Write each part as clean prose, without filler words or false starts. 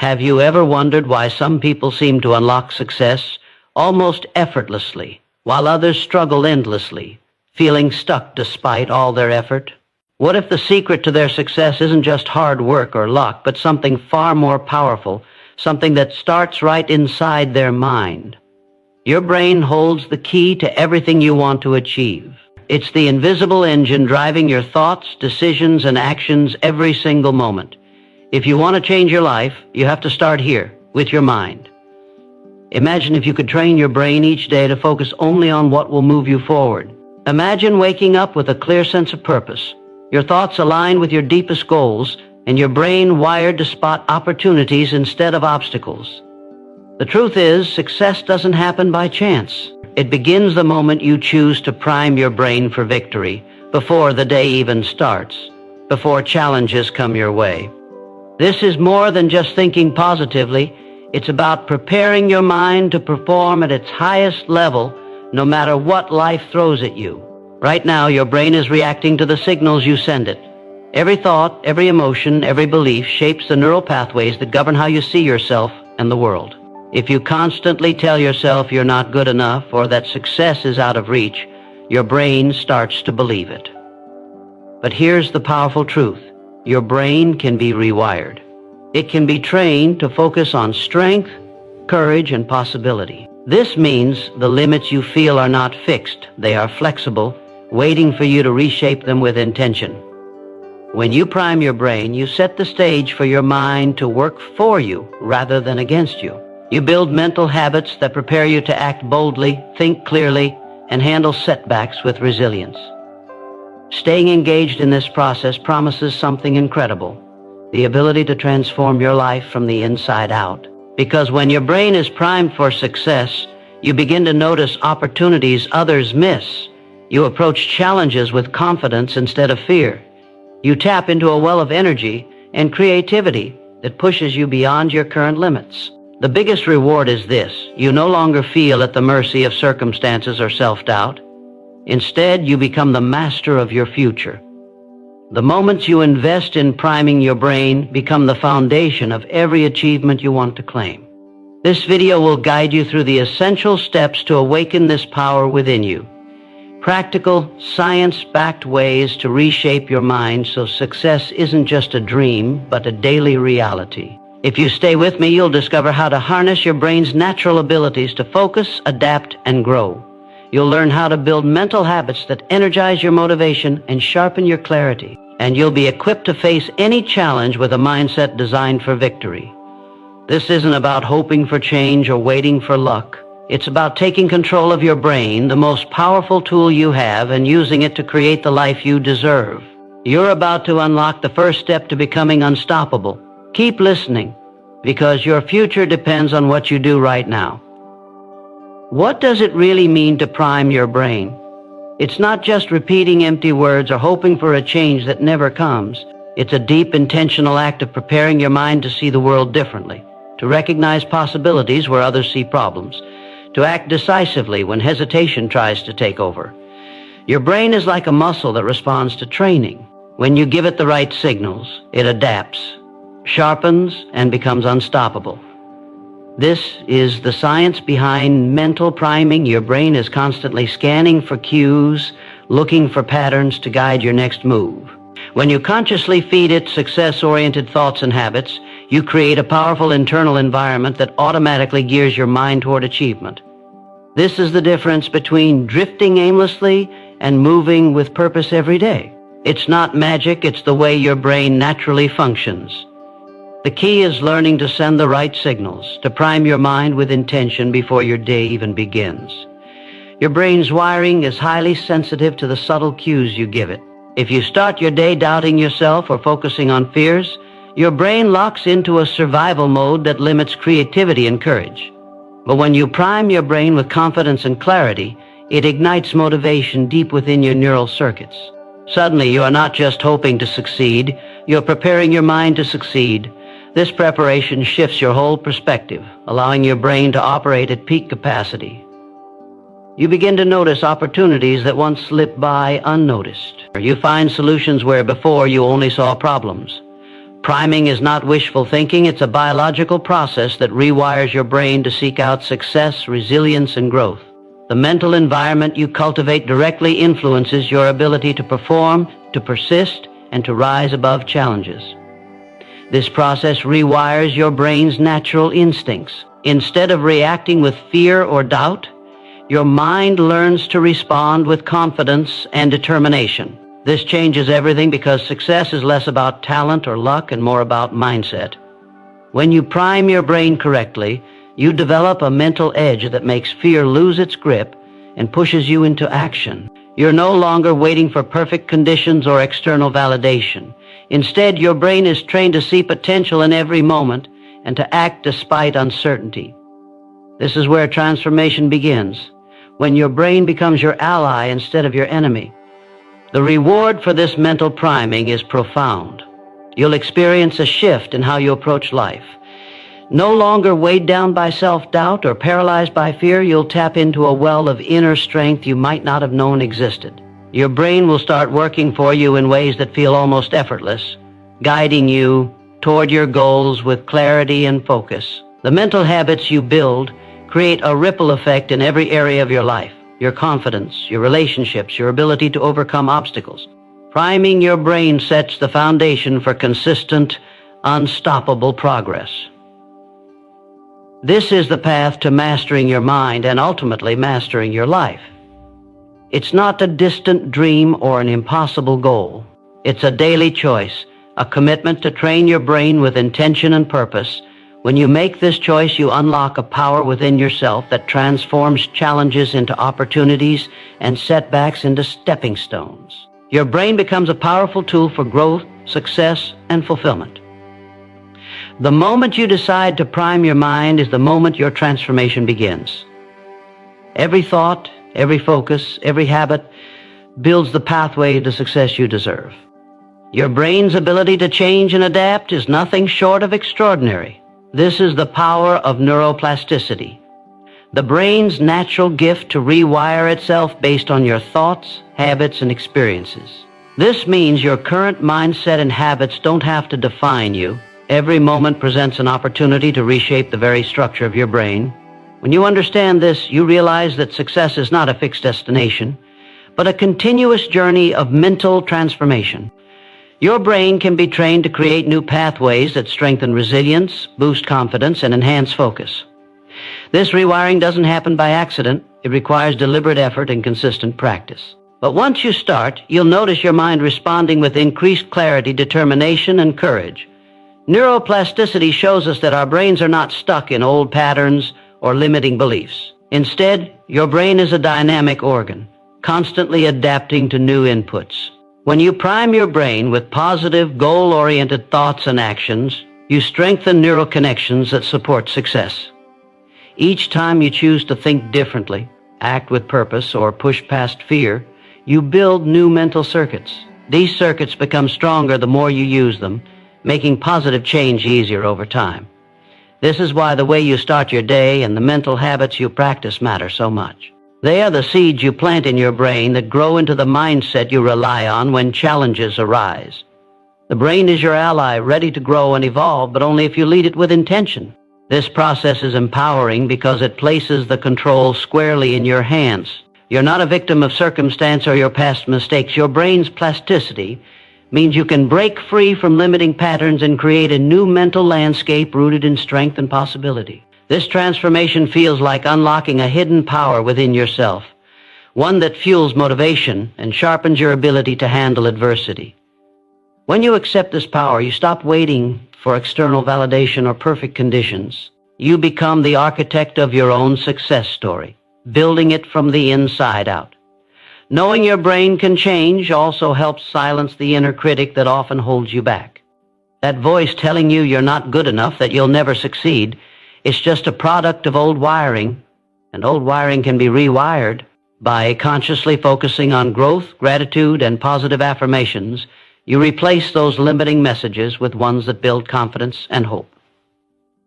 Have you ever wondered why some people seem to unlock success almost effortlessly, while others struggle endlessly, feeling stuck despite all their effort? What if the secret to their success isn't just hard work or luck, but something far more powerful, something that starts right inside their mind? Your brain holds the key to everything you want to achieve. It's the invisible engine driving your thoughts, decisions, and actions every single moment. If you want to change your life, you have to start here, with your mind. Imagine if you could train your brain each day to focus only on what will move you forward. Imagine waking up with a clear sense of purpose, your thoughts aligned with your deepest goals, and your brain wired to spot opportunities instead of obstacles. The truth is, success doesn't happen by chance. It begins the moment you choose to prime your brain for victory, before the day even starts, before challenges come your way. This is more than just thinking positively. It's about preparing your mind to perform at its highest level, no matter what life throws at you. Right now, your brain is reacting to the signals you send it. Every thought, every emotion, every belief shapes the neural pathways that govern how you see yourself and the world. If you constantly tell yourself you're not good enough or that success is out of reach, your brain starts to believe it. But here's the powerful truth. Your brain can be rewired. It can be trained to focus on strength, courage, and possibility. This means the limits you feel are not fixed. They are flexible, waiting for you to reshape them with intention. When you prime your brain, you set the stage for your mind to work for you rather than against you. You build mental habits that prepare you to act boldly, think clearly, and handle setbacks with resilience. Staying engaged in this process promises something incredible, the ability to transform your life from the inside out. Because when your brain is primed for success, you begin to notice opportunities others miss. You approach challenges with confidence instead of fear. You tap into a well of energy and creativity that pushes you beyond your current limits. The biggest reward is this: you no longer feel at the mercy of circumstances or self-doubt. Instead, you become the master of your future. The moments you invest in priming your brain become the foundation of every achievement you want to claim. This video will guide you through the essential steps to awaken this power within you. Practical, science-backed ways to reshape your mind so success isn't just a dream, but a daily reality. If you stay with me, you'll discover how to harness your brain's natural abilities to focus, adapt, and grow. You'll learn how to build mental habits that energize your motivation and sharpen your clarity. And you'll be equipped to face any challenge with a mindset designed for victory. This isn't about hoping for change or waiting for luck. It's about taking control of your brain, the most powerful tool you have, and using it to create the life you deserve. You're about to unlock the first step to becoming unstoppable. Keep listening, because your future depends on what you do right now. What does it really mean to prime your brain? It's not just repeating empty words or hoping for a change that never comes. It's a deep, intentional act of preparing your mind to see the world differently, to recognize possibilities where others see problems, to act decisively when hesitation tries to take over. Your brain is like a muscle that responds to training. When you give it the right signals, it adapts, sharpens, and becomes unstoppable. This is the science behind mental priming. Your brain is constantly scanning for cues, looking for patterns to guide your next move. When you consciously feed it success-oriented thoughts and habits, you create a powerful internal environment that automatically gears your mind toward achievement. This is the difference between drifting aimlessly and moving with purpose every day. It's not magic, it's the way your brain naturally functions. The key is learning to send the right signals, to prime your mind with intention before your day even begins. Your brain's wiring is highly sensitive to the subtle cues you give it. If you start your day doubting yourself or focusing on fears, your brain locks into a survival mode that limits creativity and courage. But when you prime your brain with confidence and clarity, it ignites motivation deep within your neural circuits. Suddenly, you are not just hoping to succeed, you're preparing your mind to succeed. This preparation shifts your whole perspective, allowing your brain to operate at peak capacity. You begin to notice opportunities that once slipped by unnoticed. You find solutions where before you only saw problems. Priming is not wishful thinking, it's a biological process that rewires your brain to seek out success, resilience, and growth. The mental environment you cultivate directly influences your ability to perform, to persist, and to rise above challenges. This process rewires your brain's natural instincts. Instead of reacting with fear or doubt, your mind learns to respond with confidence and determination. This changes everything because success is less about talent or luck and more about mindset. When you prime your brain correctly, you develop a mental edge that makes fear lose its grip and pushes you into action. You're no longer waiting for perfect conditions or external validation. Instead, your brain is trained to see potential in every moment and to act despite uncertainty. This is where transformation begins, when your brain becomes your ally instead of your enemy. The reward for this mental priming is profound. You'll experience a shift in how you approach life. No longer weighed down by self-doubt or paralyzed by fear, you'll tap into a well of inner strength you might not have known existed. Your brain will start working for you in ways that feel almost effortless, guiding you toward your goals with clarity and focus. The mental habits you build create a ripple effect in every area of your life: your confidence, your relationships, your ability to overcome obstacles. Priming your brain sets the foundation for consistent, unstoppable progress. This is the path to mastering your mind and ultimately mastering your life. It's not a distant dream or an impossible goal. It's a daily choice, a commitment to train your brain with intention and purpose. When you make this choice, you unlock a power within yourself that transforms challenges into opportunities and setbacks into stepping stones. Your brain becomes a powerful tool for growth, success, and fulfillment. The moment you decide to prime your mind is the moment your transformation begins. Every thought, every focus, every habit builds the pathway to success you deserve. Your brain's ability to change and adapt is nothing short of extraordinary. This is the power of neuroplasticity, the brain's natural gift to rewire itself based on your thoughts, habits, and experiences. This means your current mindset and habits don't have to define you. Every moment presents an opportunity to reshape the very structure of your brain. When you understand this, you realize that success is not a fixed destination, but a continuous journey of mental transformation. Your brain can be trained to create new pathways that strengthen resilience, boost confidence, and enhance focus. This rewiring doesn't happen by accident. It requires deliberate effort and consistent practice. But once you start, you'll notice your mind responding with increased clarity, determination, and courage. Neuroplasticity shows us that our brains are not stuck in old patterns or limiting beliefs. Instead, your brain is a dynamic organ, constantly adapting to new inputs. When you prime your brain with positive, goal-oriented thoughts and actions, you strengthen neural connections that support success. Each time you choose to think differently, act with purpose, or push past fear, you build new mental circuits. These circuits become stronger the more you use them, making positive change easier over time. This is why the way you start your day and the mental habits you practice matter so much. They are the seeds you plant in your brain that grow into the mindset you rely on when challenges arise. The brain is your ally, ready to grow and evolve, but only if you lead it with intention. This process is empowering because it places the control squarely in your hands. You're not a victim of circumstance or your past mistakes. Your brain's plasticity means you can break free from limiting patterns and create a new mental landscape rooted in strength and possibility. This transformation feels like unlocking a hidden power within yourself, one that fuels motivation and sharpens your ability to handle adversity. When you accept this power, you stop waiting for external validation or perfect conditions. You become the architect of your own success story, building it from the inside out. Knowing your brain can change also helps silence the inner critic that often holds you back. That voice telling you you're not good enough, that you'll never succeed, is just a product of old wiring, and old wiring can be rewired. By consciously focusing on growth, gratitude, and positive affirmations, you replace those limiting messages with ones that build confidence and hope.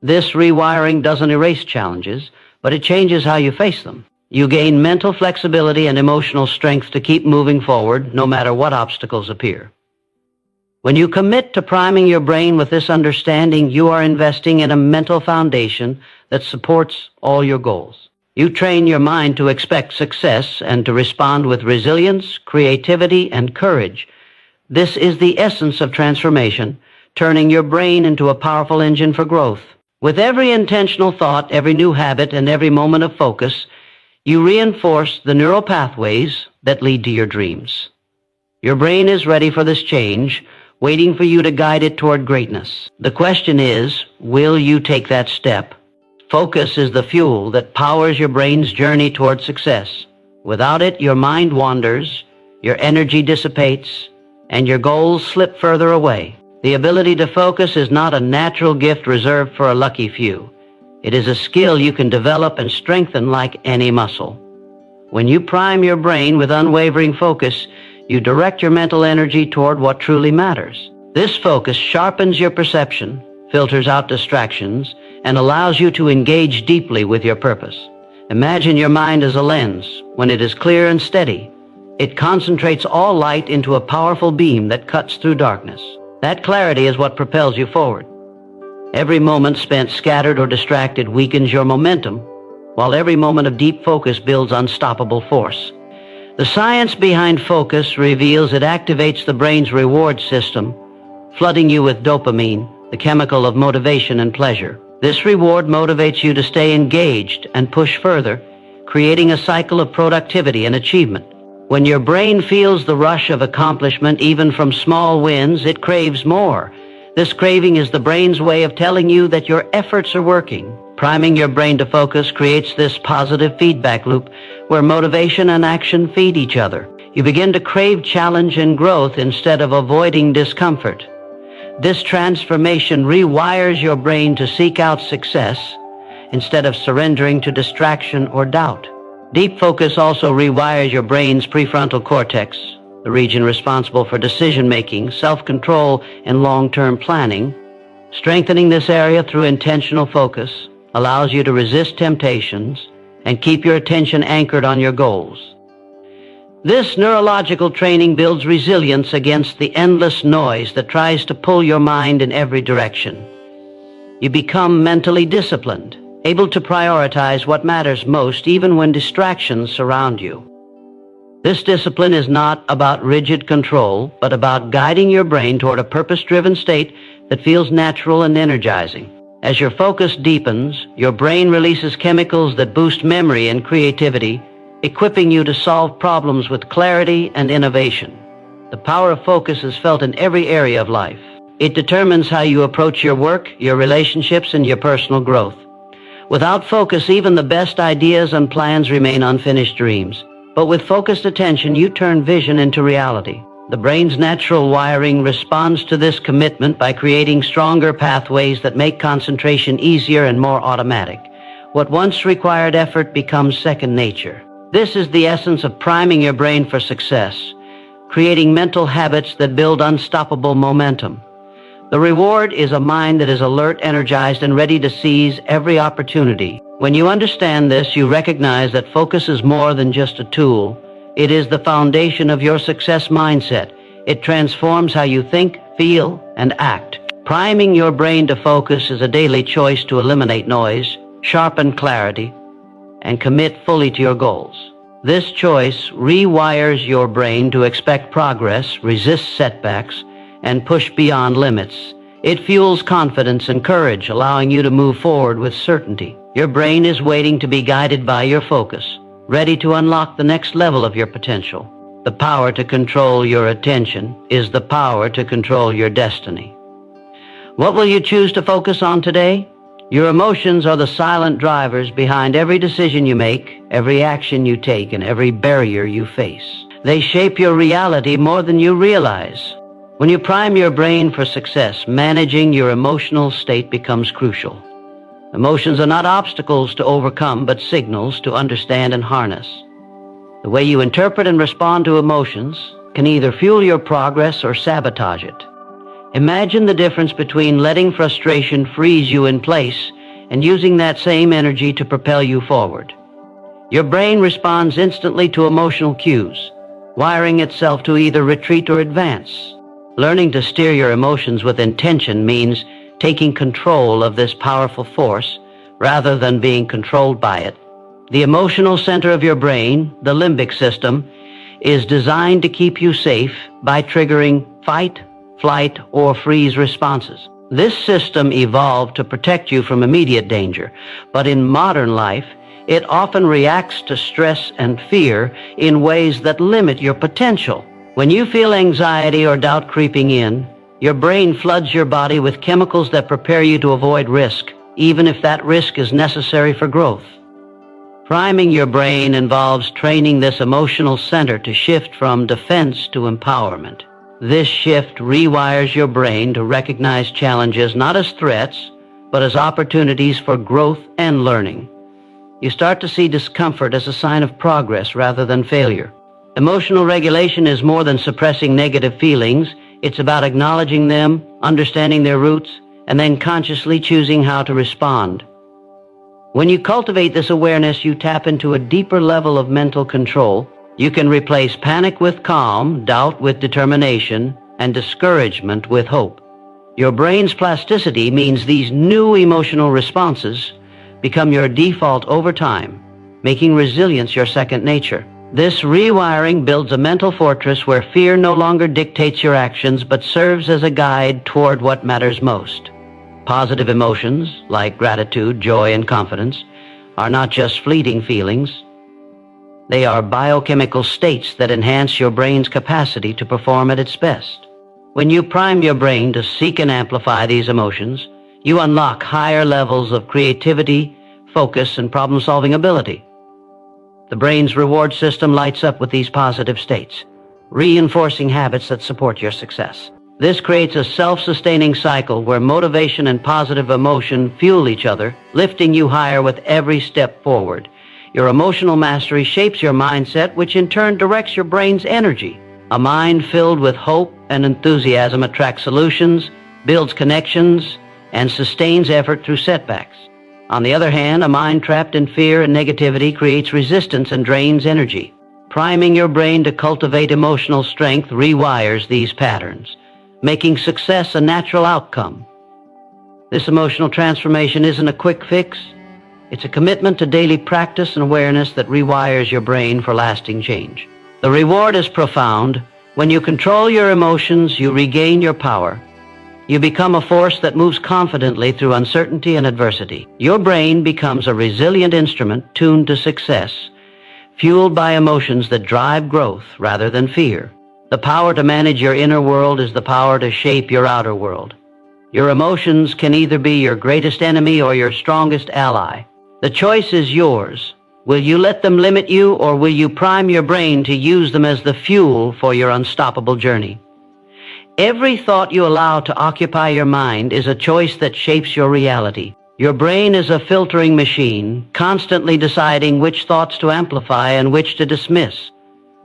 This rewiring doesn't erase challenges, but it changes how you face them. You gain mental flexibility and emotional strength to keep moving forward no matter what obstacles appear. When you commit to priming your brain with this understanding, you are investing in a mental foundation that supports all your goals. You train your mind to expect success and to respond with resilience, creativity, and courage. This is the essence of transformation, turning your brain into a powerful engine for growth. With every intentional thought, every new habit, and every moment of focus, you reinforce the neural pathways that lead to your dreams. Your brain is ready for this change, waiting for you to guide it toward greatness. The question is, will you take that step? Focus is the fuel that powers your brain's journey toward success. Without it, your mind wanders, your energy dissipates, and your goals slip further away. The ability to focus is not a natural gift reserved for a lucky few. It is a skill you can develop and strengthen like any muscle. When you prime your brain with unwavering focus, you direct your mental energy toward what truly matters. This focus sharpens your perception, filters out distractions, and allows you to engage deeply with your purpose. Imagine your mind as a lens. When it is clear and steady, it concentrates all light into a powerful beam that cuts through darkness. That clarity is what propels you forward. Every moment spent scattered or distracted weakens your momentum, while every moment of deep focus builds unstoppable force. The science behind focus reveals it activates the brain's reward system, flooding you with dopamine, the chemical of motivation and pleasure. This reward motivates you to stay engaged and push further, creating a cycle of productivity and achievement. When your brain feels the rush of accomplishment, even from small wins, it craves more. This craving is the brain's way of telling you that your efforts are working. Priming your brain to focus creates this positive feedback loop where motivation and action feed each other. You begin to crave challenge and growth instead of avoiding discomfort. This transformation rewires your brain to seek out success instead of surrendering to distraction or doubt. Deep focus also rewires your brain's prefrontal cortex, the region responsible for decision-making, self-control, and long-term planning. Strengthening this area through intentional focus allows you to resist temptations and keep your attention anchored on your goals. This neurological training builds resilience against the endless noise that tries to pull your mind in every direction. You become mentally disciplined, able to prioritize what matters most even when distractions surround you. This discipline is not about rigid control, but about guiding your brain toward a purpose-driven state that feels natural and energizing. As your focus deepens, your brain releases chemicals that boost memory and creativity, equipping you to solve problems with clarity and innovation. The power of focus is felt in every area of life. It determines how you approach your work, your relationships, and your personal growth. Without focus, even the best ideas and plans remain unfinished dreams. But with focused attention, you turn vision into reality. The brain's natural wiring responds to this commitment by creating stronger pathways that make concentration easier and more automatic. What once required effort becomes second nature. This is the essence of priming your brain for success, creating mental habits that build unstoppable momentum. The reward is a mind that is alert, energized, and ready to seize every opportunity. When you understand this, you recognize that focus is more than just a tool. It is the foundation of your success mindset. It transforms how you think, feel, and act. Priming your brain to focus is a daily choice to eliminate noise, sharpen clarity, and commit fully to your goals. This choice rewires your brain to expect progress, resist setbacks, and push beyond limits. It fuels confidence and courage, allowing you to move forward with certainty. Your brain is waiting to be guided by your focus, ready to unlock the next level of your potential. The power to control your attention is the power to control your destiny. What will you choose to focus on today? Your emotions are the silent drivers behind every decision you make, every action you take, and every barrier you face. They shape your reality more than you realize. When you prime your brain for success, managing your emotional state becomes crucial. Emotions are not obstacles to overcome, but signals to understand and harness. The way you interpret and respond to emotions can either fuel your progress or sabotage it. Imagine the difference between letting frustration freeze you in place and using that same energy to propel you forward. Your brain responds instantly to emotional cues, wiring itself to either retreat or advance. Learning to steer your emotions with intention means taking control of this powerful force rather than being controlled by it. The emotional center of your brain, the limbic system, is designed to keep you safe by triggering fight, flight, or freeze responses. This system evolved to protect you from immediate danger, but in modern life, it often reacts to stress and fear in ways that limit your potential. When you feel anxiety or doubt creeping in, your brain floods your body with chemicals that prepare you to avoid risk, even if that risk is necessary for growth. Priming your brain involves training this emotional center to shift from defense to empowerment. This shift rewires your brain to recognize challenges not as threats, but as opportunities for growth and learning. You start to see discomfort as a sign of progress rather than failure. Emotional regulation is more than suppressing negative feelings. It's about acknowledging them, understanding their roots, and then consciously choosing how to respond. When you cultivate this awareness, you tap into a deeper level of mental control. You can replace panic with calm, doubt with determination, and discouragement with hope. Your brain's plasticity means these new emotional responses become your default over time, making resilience your second nature. This rewiring builds a mental fortress where fear no longer dictates your actions but serves as a guide toward what matters most. Positive emotions, like gratitude, joy, and confidence, are not just fleeting feelings. They are biochemical states that enhance your brain's capacity to perform at its best. When you prime your brain to seek and amplify these emotions, you unlock higher levels of creativity, focus, and problem-solving ability. The brain's reward system lights up with these positive states, reinforcing habits that support your success. This creates a self-sustaining cycle where motivation and positive emotion fuel each other, lifting you higher with every step forward. Your emotional mastery shapes your mindset, which in turn directs your brain's energy. A mind filled with hope and enthusiasm attracts solutions, builds connections, and sustains effort through setbacks. On the other hand, a mind trapped in fear and negativity creates resistance and drains energy. Priming your brain to cultivate emotional strength rewires these patterns, making success a natural outcome. This emotional transformation isn't a quick fix. It's a commitment to daily practice and awareness that rewires your brain for lasting change. The reward is profound. When you control your emotions, you regain your power. You become a force that moves confidently through uncertainty and adversity. Your brain becomes a resilient instrument tuned to success, fueled by emotions that drive growth rather than fear. The power to manage your inner world is the power to shape your outer world. Your emotions can either be your greatest enemy or your strongest ally. The choice is yours. Will you let them limit you, or will you prime your brain to use them as the fuel for your unstoppable journey? Every thought you allow to occupy your mind is a choice that shapes your reality. Your brain is a filtering machine, constantly deciding which thoughts to amplify and which to dismiss.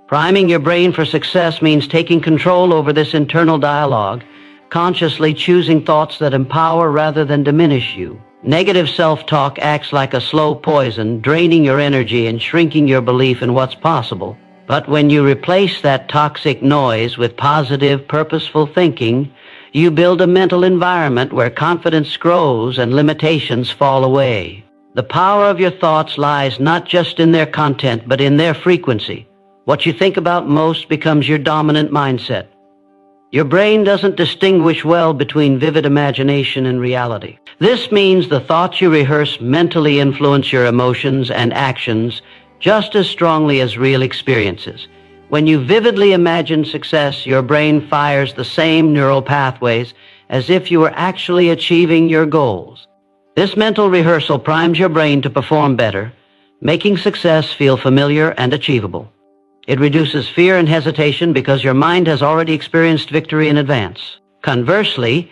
Priming your brain for success means taking control over this internal dialogue, consciously choosing thoughts that empower rather than diminish you. Negative self-talk acts like a slow poison, draining your energy and shrinking your belief in what's possible. But when you replace that toxic noise with positive, purposeful thinking, you build a mental environment where confidence grows and limitations fall away. The power of your thoughts lies not just in their content, but in their frequency. What you think about most becomes your dominant mindset. Your brain doesn't distinguish well between vivid imagination and reality. This means the thoughts you rehearse mentally influence your emotions and actions just as strongly as real experiences. When you vividly imagine success, your brain fires the same neural pathways as if you were actually achieving your goals. This mental rehearsal primes your brain to perform better, making success feel familiar and achievable. It reduces fear and hesitation because your mind has already experienced victory in advance. Conversely,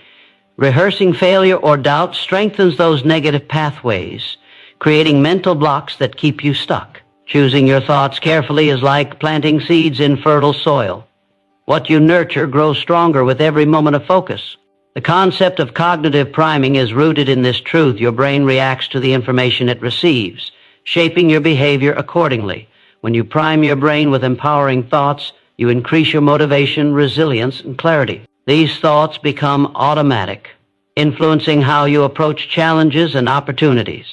rehearsing failure or doubt strengthens those negative pathways, creating mental blocks that keep you stuck. Choosing your thoughts carefully is like planting seeds in fertile soil. What you nurture grows stronger with every moment of focus. The concept of cognitive priming is rooted in this truth. Your brain reacts to the information it receives, shaping your behavior accordingly. When you prime your brain with empowering thoughts, you increase your motivation, resilience, and clarity. These thoughts become automatic, influencing how you approach challenges and opportunities.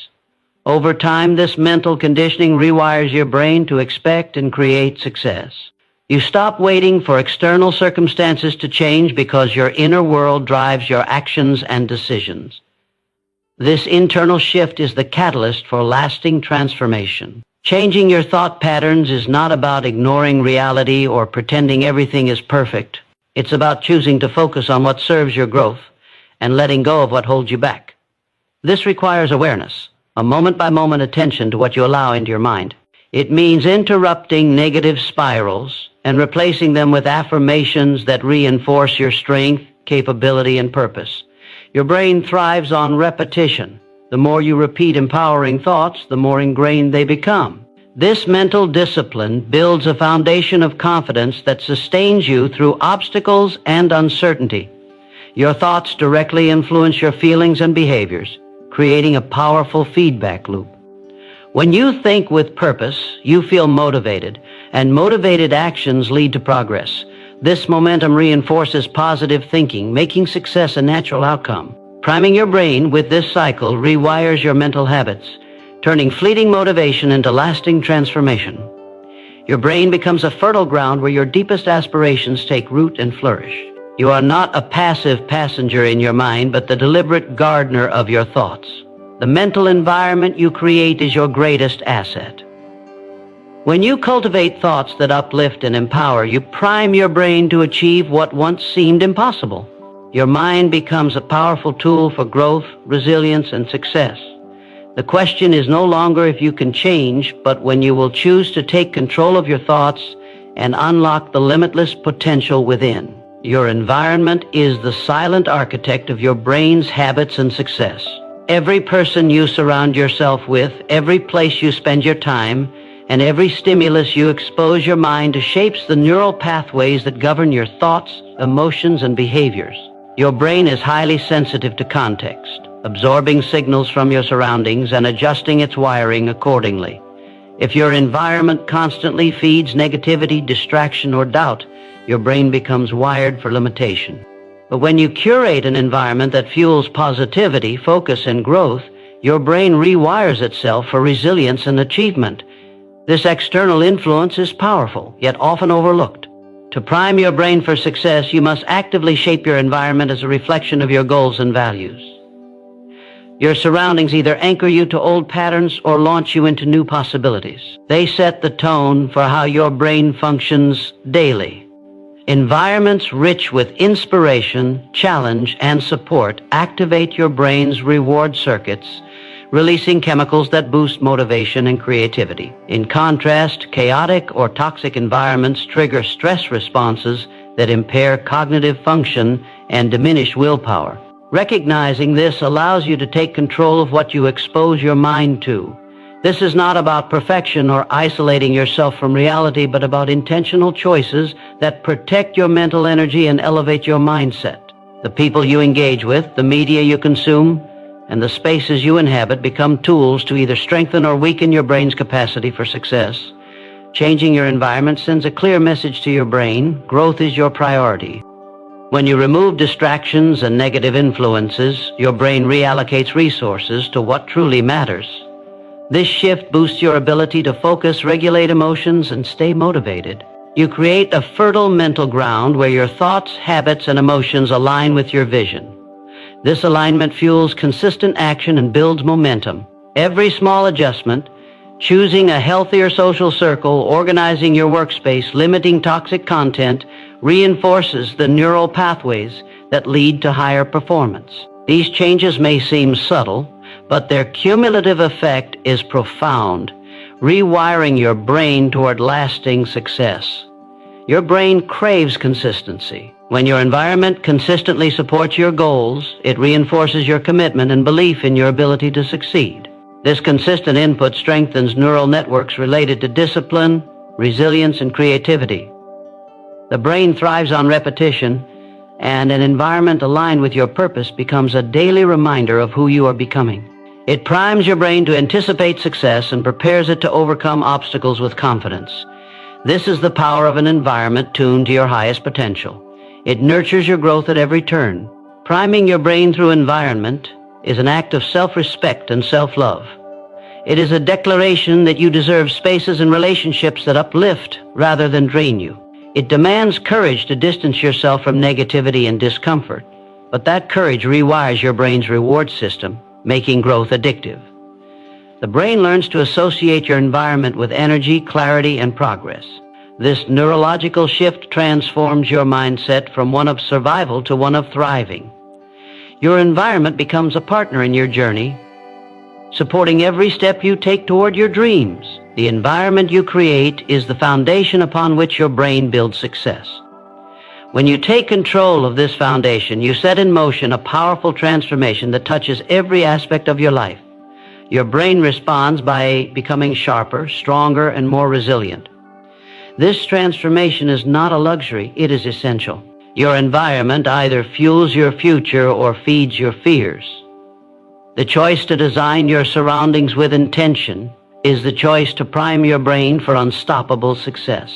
Over time, this mental conditioning rewires your brain to expect and create success. You stop waiting for external circumstances to change because your inner world drives your actions and decisions. This internal shift is the catalyst for lasting transformation. Changing your thought patterns is not about ignoring reality or pretending everything is perfect. It's about choosing to focus on what serves your growth and letting go of what holds you back. This requires awareness, a moment-by-moment attention to what you allow into your mind. It means interrupting negative spirals and replacing them with affirmations that reinforce your strength, capability, and purpose. Your brain thrives on repetition. The more you repeat empowering thoughts, the more ingrained they become. This mental discipline builds a foundation of confidence that sustains you through obstacles and uncertainty. Your thoughts directly influence your feelings and behaviors, creating a powerful feedback loop. When you think with purpose, you feel motivated, and motivated actions lead to progress. This momentum reinforces positive thinking, making success a natural outcome. Priming your brain with this cycle rewires your mental habits, turning fleeting motivation into lasting transformation. Your brain becomes a fertile ground where your deepest aspirations take root and flourish. You are not a passive passenger in your mind, but the deliberate gardener of your thoughts. The mental environment you create is your greatest asset. When you cultivate thoughts that uplift and empower, you prime your brain to achieve what once seemed impossible. Your mind becomes a powerful tool for growth, resilience, and success. The question is no longer if you can change, but when you will choose to take control of your thoughts and unlock the limitless potential within. Your environment is the silent architect of your brain's habits and success. Every person you surround yourself with, every place you spend your time, and every stimulus you expose your mind to shapes the neural pathways that govern your thoughts, emotions, and behaviors. Your brain is highly sensitive to context, absorbing signals from your surroundings and adjusting its wiring accordingly. If your environment constantly feeds negativity, distraction, or doubt, your brain becomes wired for limitation. But when you curate an environment that fuels positivity, focus, and growth, your brain rewires itself for resilience and achievement. This external influence is powerful, yet often overlooked. To prime your brain for success, you must actively shape your environment as a reflection of your goals and values. Your surroundings either anchor you to old patterns or launch you into new possibilities. They set the tone for how your brain functions daily. Environments rich with inspiration, challenge, and support activate your brain's reward circuits, releasing chemicals that boost motivation and creativity. In contrast, chaotic or toxic environments trigger stress responses that impair cognitive function and diminish willpower. Recognizing this allows you to take control of what you expose your mind to. This is not about perfection or isolating yourself from reality, but about intentional choices that protect your mental energy and elevate your mindset. The people you engage with, the media you consume, and the spaces you inhabit become tools to either strengthen or weaken your brain's capacity for success. Changing your environment sends a clear message to your brain: growth is your priority. When you remove distractions and negative influences, your brain reallocates resources to what truly matters. This shift boosts your ability to focus, regulate emotions, and stay motivated. You create a fertile mental ground where your thoughts, habits, and emotions align with your vision. This alignment fuels consistent action and builds momentum. Every small adjustment, choosing a healthier social circle, organizing your workspace, limiting toxic content, reinforces the neural pathways that lead to higher performance. These changes may seem subtle, but their cumulative effect is profound, rewiring your brain toward lasting success. Your brain craves consistency. When your environment consistently supports your goals, it reinforces your commitment and belief in your ability to succeed. This consistent input strengthens neural networks related to discipline, resilience, and creativity. The brain thrives on repetition, and an environment aligned with your purpose becomes a daily reminder of who you are becoming. It primes your brain to anticipate success and prepares it to overcome obstacles with confidence. This is the power of an environment tuned to your highest potential. It nurtures your growth at every turn. Priming your brain through environment is an act of self-respect and self-love. It is a declaration that you deserve spaces and relationships that uplift rather than drain you. It demands courage to distance yourself from negativity and discomfort, but that courage rewires your brain's reward system, making growth addictive. The brain learns to associate your environment with energy, clarity, and progress. This neurological shift transforms your mindset from one of survival to one of thriving. Your environment becomes a partner in your journey, supporting every step you take toward your dreams. The environment you create is the foundation upon which your brain builds success. When you take control of this foundation, you set in motion a powerful transformation that touches every aspect of your life. Your brain responds by becoming sharper, stronger, and more resilient. This transformation is not a luxury, it is essential. Your environment either fuels your future or feeds your fears. The choice to design your surroundings with intention is the choice to prime your brain for unstoppable success.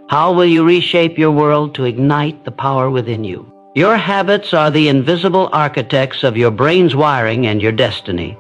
How will you reshape your world to ignite the power within you? Your habits are the invisible architects of your brain's wiring and your destiny.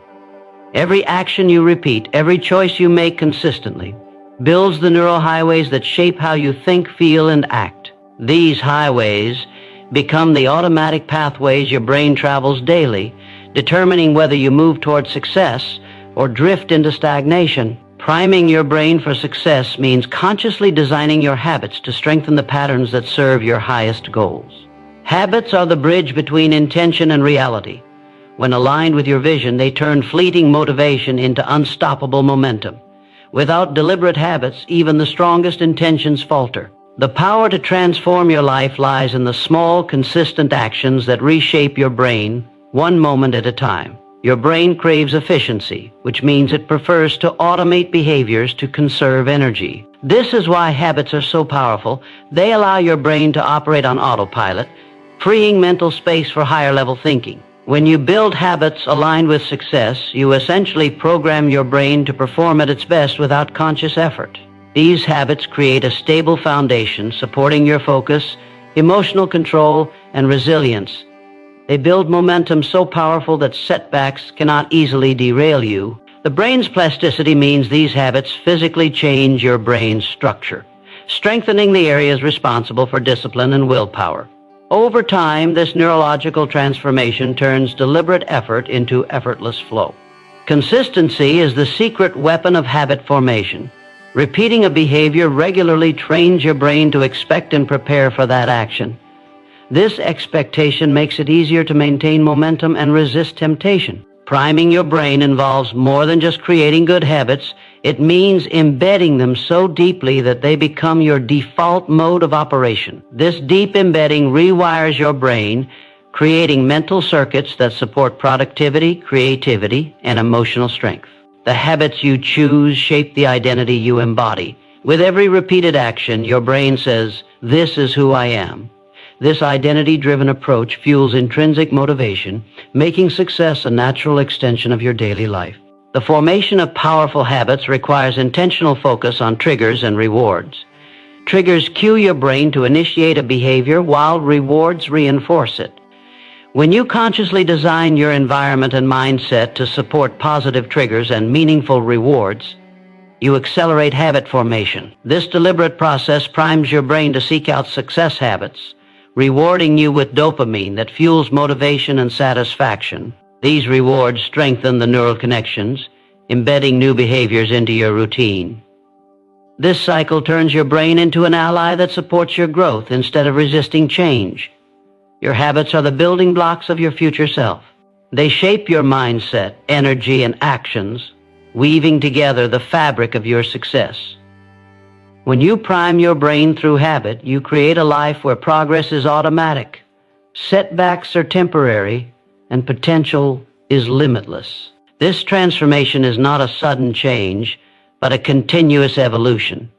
Every action you repeat, every choice you make consistently, builds the neural highways that shape how you think, feel, and act. These highways become the automatic pathways your brain travels daily, determining whether you move toward success or drift into stagnation. Priming your brain for success means consciously designing your habits to strengthen the patterns that serve your highest goals. Habits are the bridge between intention and reality. When aligned with your vision, they turn fleeting motivation into unstoppable momentum. Without deliberate habits, even the strongest intentions falter. The power to transform your life lies in the small, consistent actions that reshape your brain, one moment at a time. Your brain craves efficiency, which means it prefers to automate behaviors to conserve energy. This is why habits are so powerful. They allow your brain to operate on autopilot, freeing mental space for higher-level thinking. When you build habits aligned with success, you essentially program your brain to perform at its best without conscious effort. These habits create a stable foundation supporting your focus, emotional control, and resilience. They build momentum so powerful that setbacks cannot easily derail you. The brain's plasticity means these habits physically change your brain's structure, strengthening the areas responsible for discipline and willpower. Over time, this neurological transformation turns deliberate effort into effortless flow. Consistency is the secret weapon of habit formation. Repeating a behavior regularly trains your brain to expect and prepare for that action. This expectation makes it easier to maintain momentum and resist temptation. Priming your brain involves more than just creating good habits. It means embedding them so deeply that they become your default mode of operation. This deep embedding rewires your brain, creating mental circuits that support productivity, creativity, and emotional strength. The habits you choose shape the identity you embody. With every repeated action, your brain says, "This is who I am." This identity-driven approach fuels intrinsic motivation, making success a natural extension of your daily life. The formation of powerful habits requires intentional focus on triggers and rewards. Triggers cue your brain to initiate a behavior while rewards reinforce it. When you consciously design your environment and mindset to support positive triggers and meaningful rewards, you accelerate habit formation. This deliberate process primes your brain to seek out success habits, rewarding you with dopamine that fuels motivation and satisfaction. These rewards strengthen the neural connections, embedding new behaviors into your routine. This cycle turns your brain into an ally that supports your growth instead of resisting change. Your habits are the building blocks of your future self. They shape your mindset, energy, and actions, weaving together the fabric of your success. When you prime your brain through habit, you create a life where progress is automatic, setbacks are temporary, and potential is limitless. This transformation is not a sudden change, but a continuous evolution,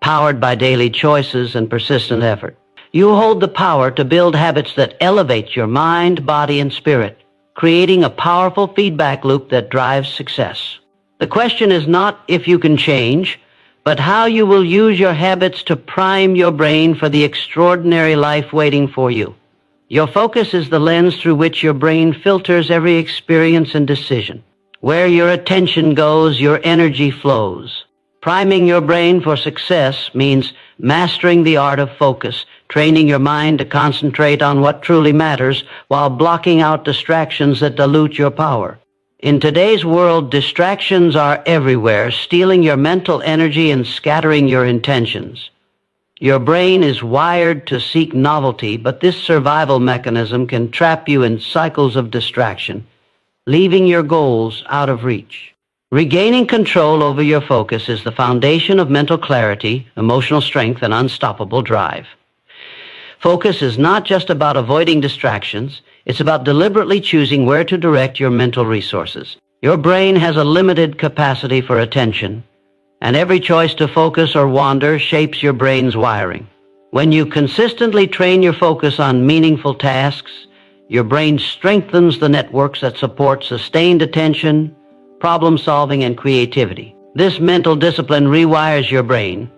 powered by daily choices and persistent effort. You hold the power to build habits that elevate your mind, body, and spirit, creating a powerful feedback loop that drives success. The question is not if you can change, but how you will use your habits to prime your brain for the extraordinary life waiting for you. Your focus is the lens through which your brain filters every experience and decision. Where your attention goes, your energy flows. Priming your brain for success means mastering the art of focus, training your mind to concentrate on what truly matters while blocking out distractions that dilute your power. In today's world, distractions are everywhere, stealing your mental energy and scattering your intentions. Your brain is wired to seek novelty, but this survival mechanism can trap you in cycles of distraction, leaving your goals out of reach. Regaining control over your focus is the foundation of mental clarity, emotional strength, and unstoppable drive. Focus is not just about avoiding distractions, it's about deliberately choosing where to direct your mental resources. Your brain has a limited capacity for attention, and every choice to focus or wander shapes your brain's wiring. When you consistently train your focus on meaningful tasks, your brain strengthens the networks that support sustained attention, problem solving, and creativity. This mental discipline rewires your brain,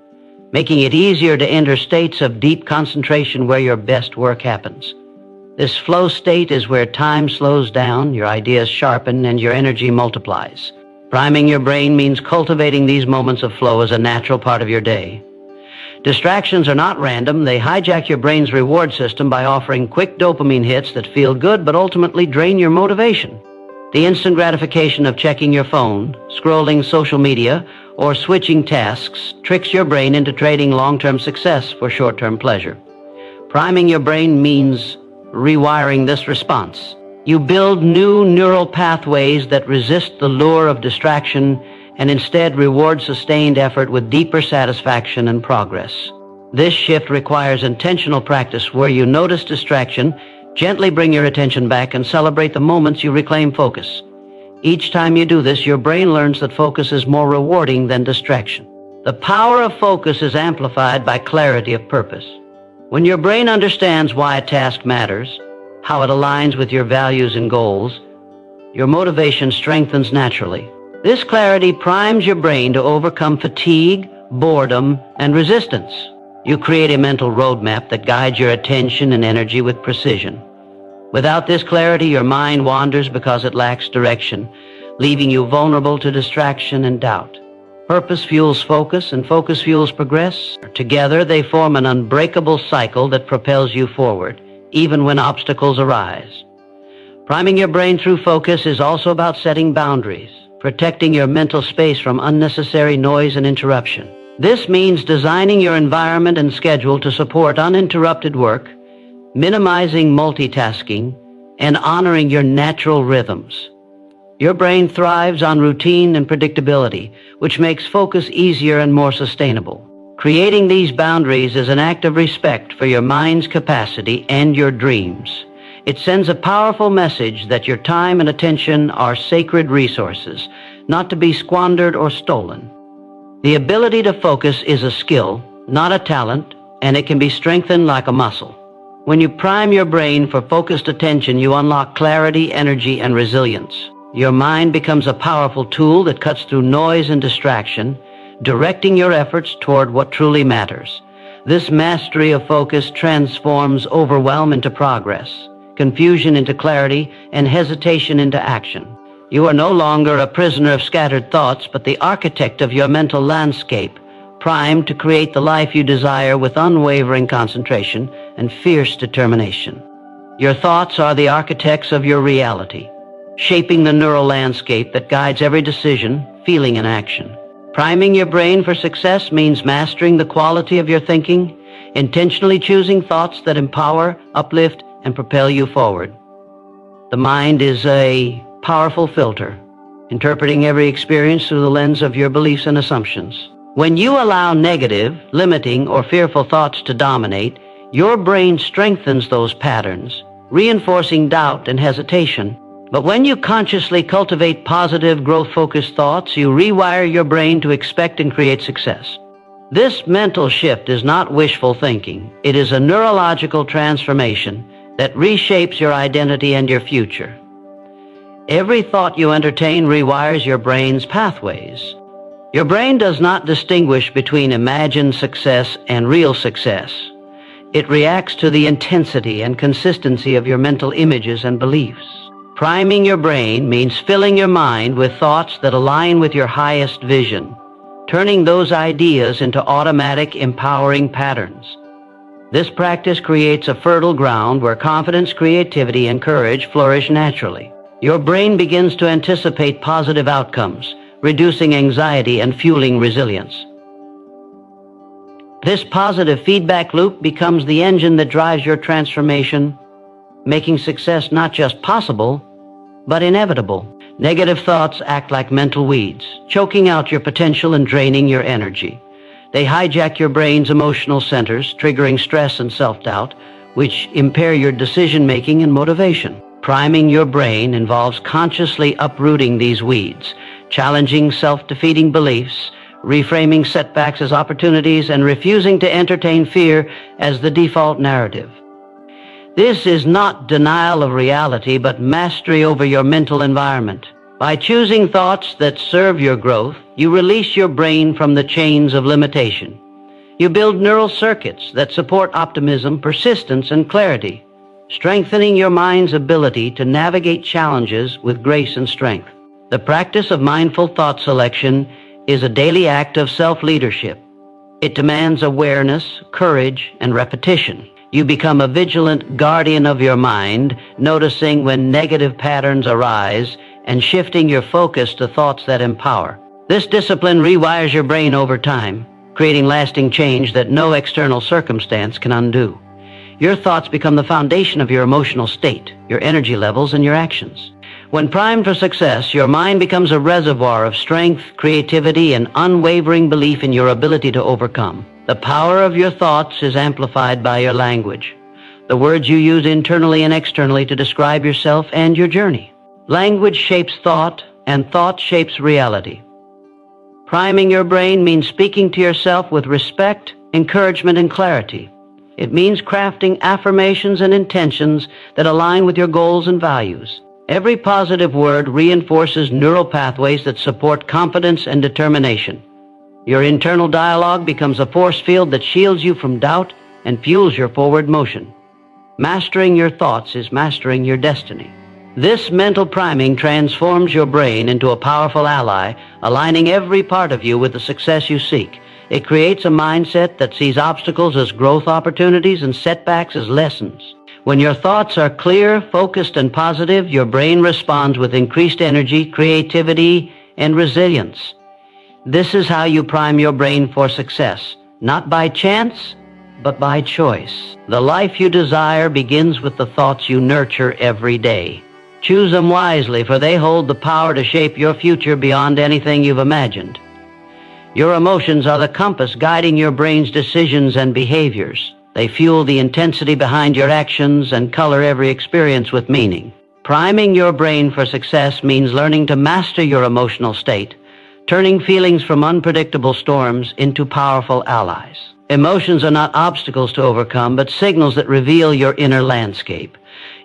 making it easier to enter states of deep concentration where your best work happens. This flow state is where time slows down, your ideas sharpen, and your energy multiplies. Priming your brain means cultivating these moments of flow as a natural part of your day. Distractions are not random. They hijack your brain's reward system by offering quick dopamine hits that feel good but ultimately drain your motivation. The instant gratification of checking your phone, scrolling social media, or switching tasks tricks your brain into trading long-term success for short-term pleasure. Priming your brain means rewiring this response. You build new neural pathways that resist the lure of distraction and instead reward sustained effort with deeper satisfaction and progress. This shift requires intentional practice where you notice distraction, gently bring your attention back, and celebrate the moments you reclaim focus. Each time you do this, your brain learns that focus is more rewarding than distraction. The power of focus is amplified by clarity of purpose. When your brain understands why a task matters, how it aligns with your values and goals, your motivation strengthens naturally. This clarity primes your brain to overcome fatigue, boredom, and resistance. You create a mental roadmap that guides your attention and energy with precision. Without this clarity, your mind wanders because it lacks direction, leaving you vulnerable to distraction and doubt. Purpose fuels focus, and focus fuels progress. Together, they form an unbreakable cycle that propels you forward, even when obstacles arise. Priming your brain through focus is also about setting boundaries, protecting your mental space from unnecessary noise and interruption. This means designing your environment and schedule to support uninterrupted work, minimizing multitasking, and honoring your natural rhythms. Your brain thrives on routine and predictability, which makes focus easier and more sustainable. Creating these boundaries is an act of respect for your mind's capacity and your dreams. It sends a powerful message that your time and attention are sacred resources, not to be squandered or stolen. The ability to focus is a skill, not a talent, and it can be strengthened like a muscle. When you prime your brain for focused attention, you unlock clarity, energy, and resilience. Your mind becomes a powerful tool that cuts through noise and distraction, directing your efforts toward what truly matters. This mastery of focus transforms overwhelm into progress, confusion into clarity, and hesitation into action. You are no longer a prisoner of scattered thoughts, but the architect of your mental landscape, primed to create the life you desire with unwavering concentration and fierce determination. Your thoughts are the architects of your reality, shaping the neural landscape that guides every decision, feeling, and action. Priming your brain for success means mastering the quality of your thinking, intentionally choosing thoughts that empower, uplift, and propel you forward. The mind is a powerful filter, interpreting every experience through the lens of your beliefs and assumptions. When you allow negative, limiting, or fearful thoughts to dominate, your brain strengthens those patterns, reinforcing doubt and hesitation. But when you consciously cultivate positive, growth-focused thoughts, you rewire your brain to expect and create success. This mental shift is not wishful thinking. It is a neurological transformation that reshapes your identity and your future. Every thought you entertain rewires your brain's pathways, Your brain does not distinguish between imagined success and real success. It reacts to the intensity and consistency of your mental images and beliefs. Priming your brain means filling your mind with thoughts that align with your highest vision, turning those ideas into automatic, empowering patterns. This practice creates a fertile ground where confidence, creativity, and courage flourish naturally. Your brain begins to anticipate positive outcomes, reducing anxiety and fueling resilience. This positive feedback loop becomes the engine that drives your transformation, making success not just possible, but inevitable. Negative thoughts act like mental weeds, choking out your potential and draining your energy. They hijack your brain's emotional centers, triggering stress and self-doubt, which impair your decision-making and motivation. Priming your brain involves consciously uprooting these weeds, challenging self-defeating beliefs, reframing setbacks as opportunities, and refusing to entertain fear as the default narrative. This is not denial of reality, but mastery over your mental environment. By choosing thoughts that serve your growth, you release your brain from the chains of limitation. You build neural circuits that support optimism, persistence, and clarity, strengthening your mind's ability to navigate challenges with grace and strength. The practice of mindful thought selection is a daily act of self-leadership. It demands awareness, courage, and repetition. You become a vigilant guardian of your mind, noticing when negative patterns arise and shifting your focus to thoughts that empower. This discipline rewires your brain over time, creating lasting change that no external circumstance can undo. Your thoughts become the foundation of your emotional state, your energy levels, and your actions. When primed for success, your mind becomes a reservoir of strength, creativity, and unwavering belief in your ability to overcome. The power of your thoughts is amplified by your language, the words you use internally and externally to describe yourself and your journey. Language shapes thought, and thought shapes reality. Priming your brain means speaking to yourself with respect, encouragement, and clarity. It means crafting affirmations and intentions that align with your goals and values. Every positive word reinforces neural pathways that support confidence and determination. Your internal dialogue becomes a force field that shields you from doubt and fuels your forward motion. Mastering your thoughts is mastering your destiny. This mental priming transforms your brain into a powerful ally, aligning every part of you with the success you seek. It creates a mindset that sees obstacles as growth opportunities and setbacks as lessons. When your thoughts are clear, focused, and positive, your brain responds with increased energy, creativity, and resilience. This is how you prime your brain for success, not by chance, but by choice. The life you desire begins with the thoughts you nurture every day. Choose them wisely, for they hold the power to shape your future beyond anything you've imagined. Your emotions are the compass guiding your brain's decisions and behaviors. They fuel the intensity behind your actions and color every experience with meaning. Priming your brain for success means learning to master your emotional state, turning feelings from unpredictable storms into powerful allies. Emotions are not obstacles to overcome, but signals that reveal your inner landscape,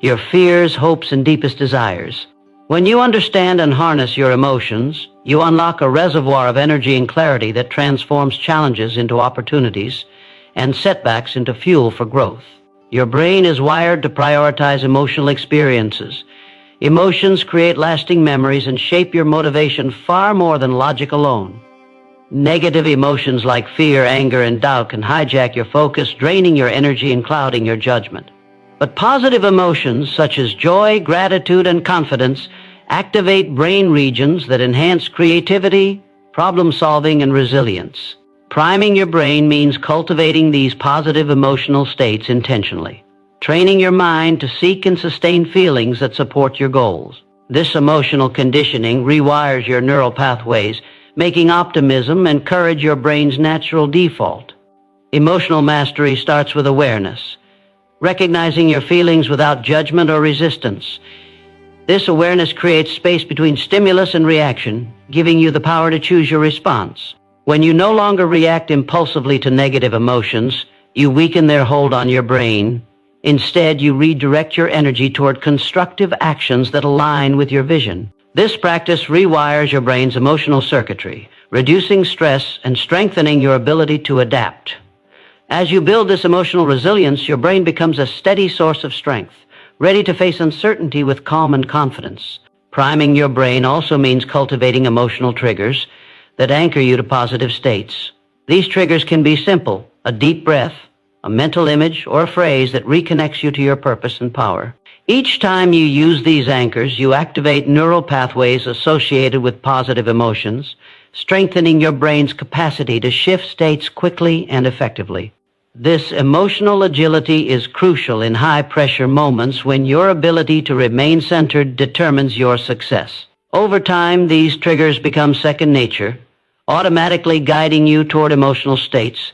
your fears, hopes, and deepest desires. When you understand and harness your emotions, you unlock a reservoir of energy and clarity that transforms challenges into opportunities and setbacks into fuel for growth. Your brain is wired to prioritize emotional experiences. Emotions create lasting memories and shape your motivation far more than logic alone. Negative emotions like fear, anger, and doubt can hijack your focus, draining your energy and clouding your judgment. But positive emotions such as joy, gratitude, and confidence activate brain regions that enhance creativity, problem-solving, and resilience. Priming your brain means cultivating these positive emotional states intentionally, training your mind to seek and sustain feelings that support your goals. This emotional conditioning rewires your neural pathways, making optimism and courage your brain's natural default. Emotional mastery starts with awareness, recognizing your feelings without judgment or resistance. This awareness creates space between stimulus and reaction, giving you the power to choose your response. When you no longer react impulsively to negative emotions, you weaken their hold on your brain. Instead, you redirect your energy toward constructive actions that align with your vision. This practice rewires your brain's emotional circuitry, reducing stress and strengthening your ability to adapt. As you build this emotional resilience, your brain becomes a steady source of strength, ready to face uncertainty with calm and confidence. Priming your brain also means cultivating emotional triggers that anchor you to positive states. These triggers can be simple: a deep breath, a mental image, or a phrase that reconnects you to your purpose and power. Each time you use these anchors, you activate neural pathways associated with positive emotions, strengthening your brain's capacity to shift states quickly and effectively. This emotional agility is crucial in high-pressure moments when your ability to remain centered determines your success. Over time, these triggers become second nature, automatically guiding you toward emotional states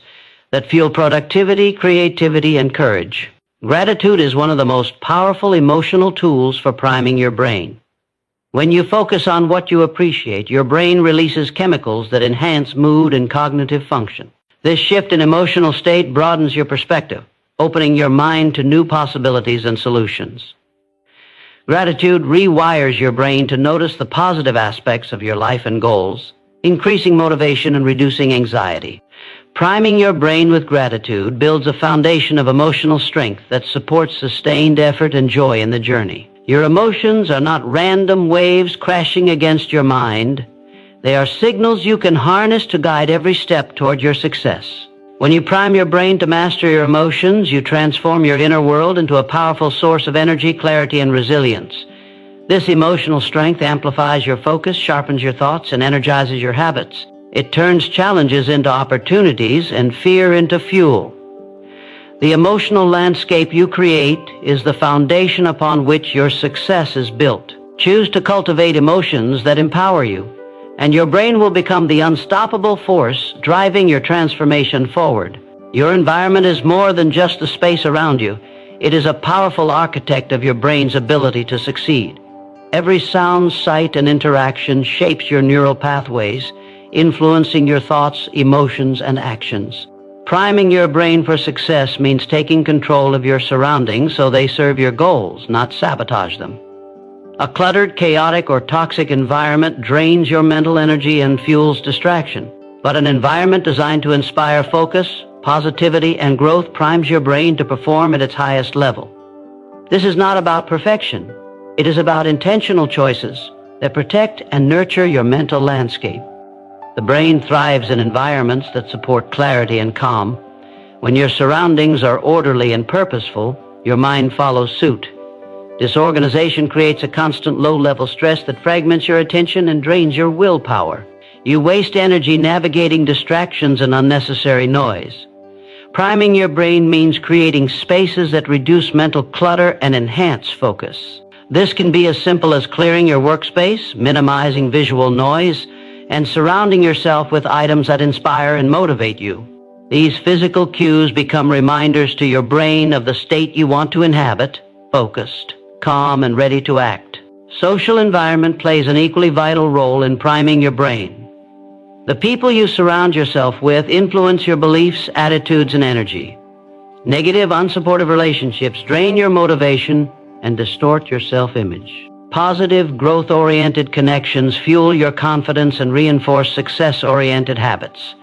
that fuel productivity, creativity, and courage. Gratitude is one of the most powerful emotional tools for priming your brain. When you focus on what you appreciate, your brain releases chemicals that enhance mood and cognitive function. This shift in emotional state broadens your perspective, opening your mind to new possibilities and solutions. Gratitude rewires your brain to notice the positive aspects of your life and goals, increasing motivation and reducing anxiety. Priming your brain with gratitude builds a foundation of emotional strength that supports sustained effort and joy in the journey. Your emotions are not random waves crashing against your mind. They are signals you can harness to guide every step toward your success. When you prime your brain to master your emotions, you transform your inner world into a powerful source of energy, clarity, and resilience. This emotional strength amplifies your focus, sharpens your thoughts, and energizes your habits. It turns challenges into opportunities and fear into fuel. The emotional landscape you create is the foundation upon which your success is built. Choose to cultivate emotions that empower you, and your brain will become the unstoppable force driving your transformation forward. Your environment is more than just the space around you. It is a powerful architect of your brain's ability to succeed. Every sound, sight, and interaction shapes your neural pathways, influencing your thoughts, emotions, and actions. Priming your brain for success means taking control of your surroundings so they serve your goals, not sabotage them. A cluttered, chaotic, or toxic environment drains your mental energy and fuels distraction. But an environment designed to inspire focus, positivity, and growth primes your brain to perform at its highest level. This is not about perfection. It is about intentional choices that protect and nurture your mental landscape. The brain thrives in environments that support clarity and calm. When your surroundings are orderly and purposeful, your mind follows suit. Disorganization creates a constant low-level stress that fragments your attention and drains your willpower. You waste energy navigating distractions and unnecessary noise. Priming your brain means creating spaces that reduce mental clutter and enhance focus. This can be as simple as clearing your workspace, minimizing visual noise, and surrounding yourself with items that inspire and motivate you. These physical cues become reminders to your brain of the state you want to inhabit: focused, calm, and ready to act. Social environment plays an equally vital role in priming your brain. The people you surround yourself with influence your beliefs, attitudes, and energy. Negative, unsupportive relationships drain your motivation and distort your self-image. Positive, growth-oriented connections fuel your confidence and reinforce success-oriented habits.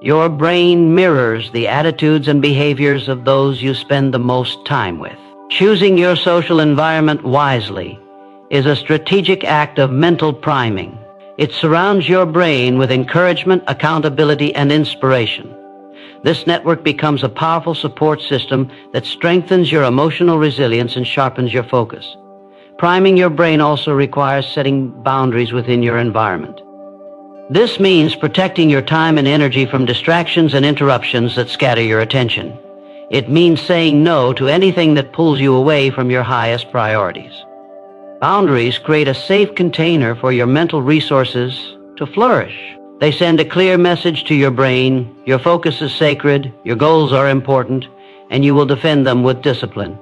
Your brain mirrors the attitudes and behaviors of those you spend the most time with. Choosing your social environment wisely is a strategic act of mental priming. It surrounds your brain with encouragement, accountability, and inspiration. This network becomes a powerful support system that strengthens your emotional resilience and sharpens your focus. Priming your brain also requires setting boundaries within your environment. This means protecting your time and energy from distractions and interruptions that scatter your attention. It means saying no to anything that pulls you away from your highest priorities. Boundaries create a safe container for your mental resources to flourish. They send a clear message to your brain: your focus is sacred, your goals are important, and you will defend them with discipline.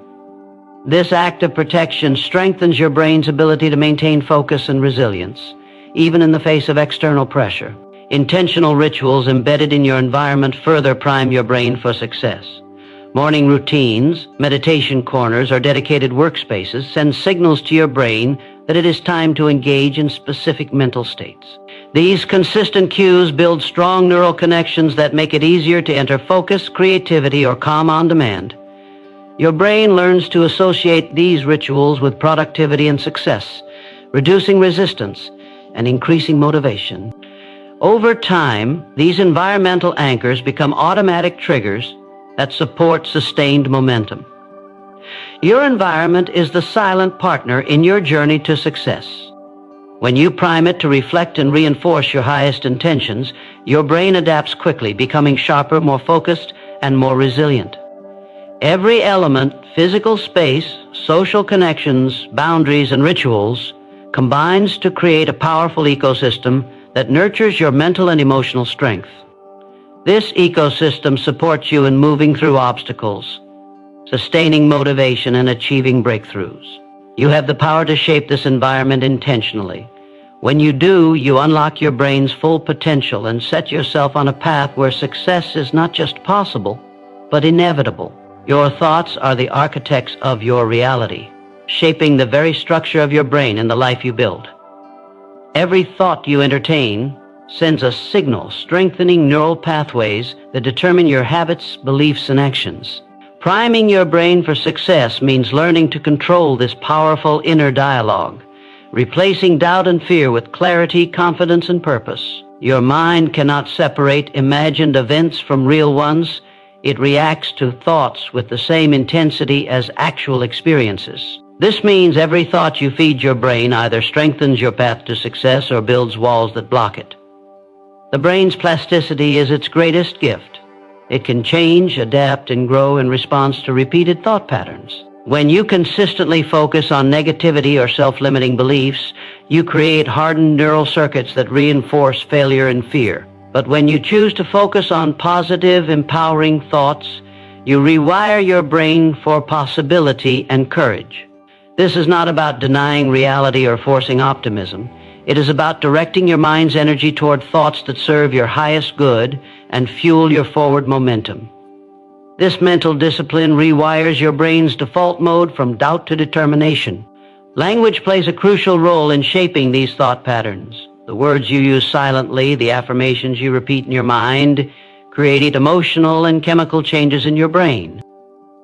This act of protection strengthens your brain's ability to maintain focus and resilience, even in the face of external pressure. Intentional rituals embedded in your environment further prime your brain for success. Morning routines, meditation corners, or dedicated workspaces send signals to your brain that it is time to engage in specific mental states. These consistent cues build strong neural connections that make it easier to enter focus, creativity, or calm on demand. Your brain learns to associate these rituals with productivity and success, reducing resistance and increasing motivation. Over time, these environmental anchors become automatic triggers that support sustained momentum. Your environment is the silent partner in your journey to success. When you prime it to reflect and reinforce your highest intentions, your brain adapts quickly, becoming sharper, more focused, and more resilient. Every element, physical space, social connections, boundaries, and rituals, combines to create a powerful ecosystem that nurtures your mental and emotional strength. This ecosystem supports you in moving through obstacles, sustaining motivation, and achieving breakthroughs. You have the power to shape this environment intentionally. When you do, you unlock your brain's full potential and set yourself on a path where success is not just possible, but inevitable. Your thoughts are the architects of your reality, shaping the very structure of your brain and the life you build. Every thought you entertain sends a signal, strengthening neural pathways that determine your habits, beliefs, and actions. Priming your brain for success means learning to control this powerful inner dialogue, replacing doubt and fear with clarity, confidence, and purpose. Your mind cannot separate imagined events from real ones. It reacts to thoughts with the same intensity as actual experiences. This means every thought you feed your brain either strengthens your path to success or builds walls that block it. The brain's plasticity is its greatest gift. It can change, adapt, and grow in response to repeated thought patterns. When you consistently focus on negativity or self-limiting beliefs, you create hardened neural circuits that reinforce failure and fear. But when you choose to focus on positive, empowering thoughts, you rewire your brain for possibility and courage. This is not about denying reality or forcing optimism. It is about directing your mind's energy toward thoughts that serve your highest good and fuel your forward momentum. This mental discipline rewires your brain's default mode from doubt to determination. Language plays a crucial role in shaping these thought patterns. The words you use silently, the affirmations you repeat in your mind, create emotional and chemical changes in your brain.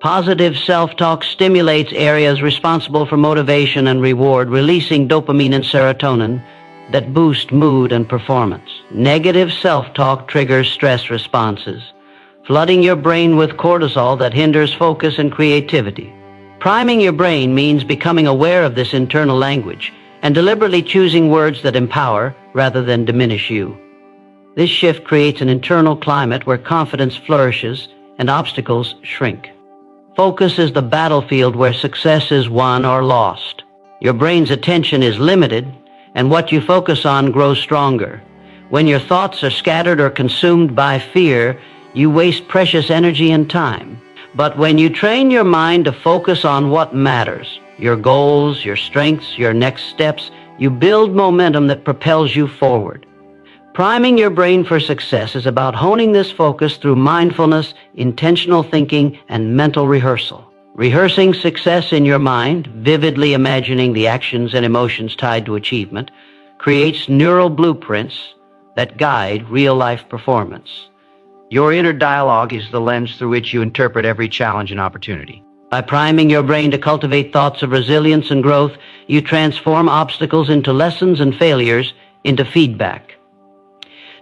Positive self-talk stimulates areas responsible for motivation and reward, releasing dopamine and serotonin that boost mood and performance. Negative self-talk triggers stress responses, flooding your brain with cortisol that hinders focus and creativity. Priming your brain means becoming aware of this internal language and deliberately choosing words that empower rather than diminish you. This shift creates an internal climate where confidence flourishes and obstacles shrink. Focus is the battlefield where success is won or lost. Your brain's attention is limited, and what you focus on grows stronger. When your thoughts are scattered or consumed by fear, you waste precious energy and time. But when you train your mind to focus on what matters, your goals, your strengths, your next steps, you build momentum that propels you forward. Priming your brain for success is about honing this focus through mindfulness, intentional thinking, and mental rehearsal. Rehearsing success in your mind, vividly imagining the actions and emotions tied to achievement, creates neural blueprints that guide real-life performance. Your inner dialogue is the lens through which you interpret every challenge and opportunity. By priming your brain to cultivate thoughts of resilience and growth, you transform obstacles into lessons and failures into feedback.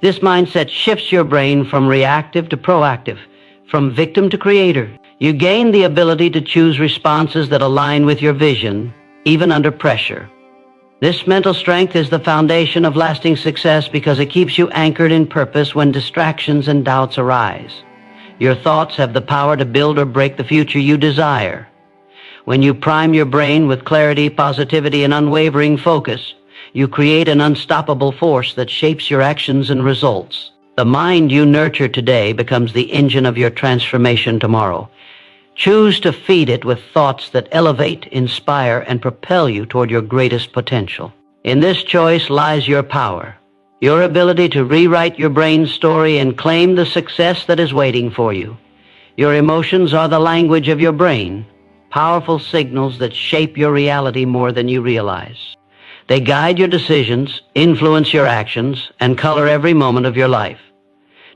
This mindset shifts your brain from reactive to proactive, from victim to creator. You gain the ability to choose responses that align with your vision, even under pressure. This mental strength is the foundation of lasting success because it keeps you anchored in purpose when distractions and doubts arise. Your thoughts have the power to build or break the future you desire. When you prime your brain with clarity, positivity, and unwavering focus, you create an unstoppable force that shapes your actions and results. The mind you nurture today becomes the engine of your transformation tomorrow. Choose to feed it with thoughts that elevate, inspire, and propel you toward your greatest potential. In this choice lies your power, your ability to rewrite your brain's story and claim the success that is waiting for you. Your emotions are the language of your brain, powerful signals that shape your reality more than you realize. They guide your decisions, influence your actions, and color every moment of your life.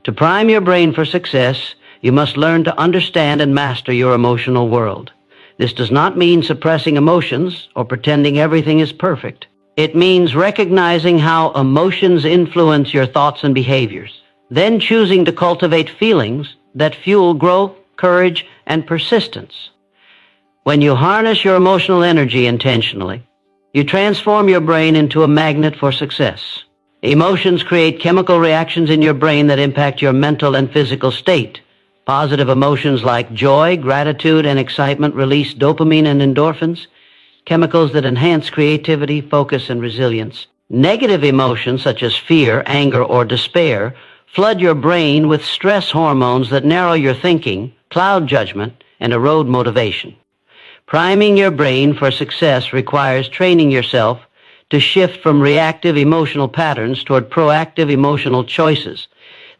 To prime your brain for success, you must learn to understand and master your emotional world. This does not mean suppressing emotions or pretending everything is perfect. It means recognizing how emotions influence your thoughts and behaviors, then choosing to cultivate feelings that fuel growth, courage, and persistence. When you harness your emotional energy intentionally, you transform your brain into a magnet for success. Emotions create chemical reactions in your brain that impact your mental and physical state. Positive emotions like joy, gratitude, and excitement release dopamine and endorphins, chemicals that enhance creativity, focus, and resilience. Negative emotions such as fear, anger, or despair flood your brain with stress hormones that narrow your thinking, cloud judgment, and erode motivation. Priming your brain for success requires training yourself to shift from reactive emotional patterns toward proactive emotional choices.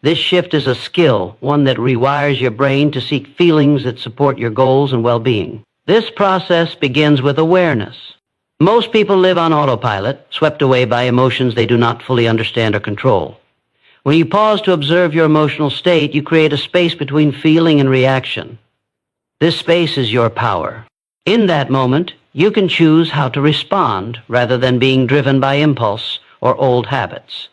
This shift is a skill, one that rewires your brain to seek feelings that support your goals and well-being. This process begins with awareness. Most people live on autopilot, swept away by emotions they do not fully understand or control. When you pause to observe your emotional state, you create a space between feeling and reaction. This space is your power. In that moment, you can choose how to respond rather than being driven by impulse or old habits.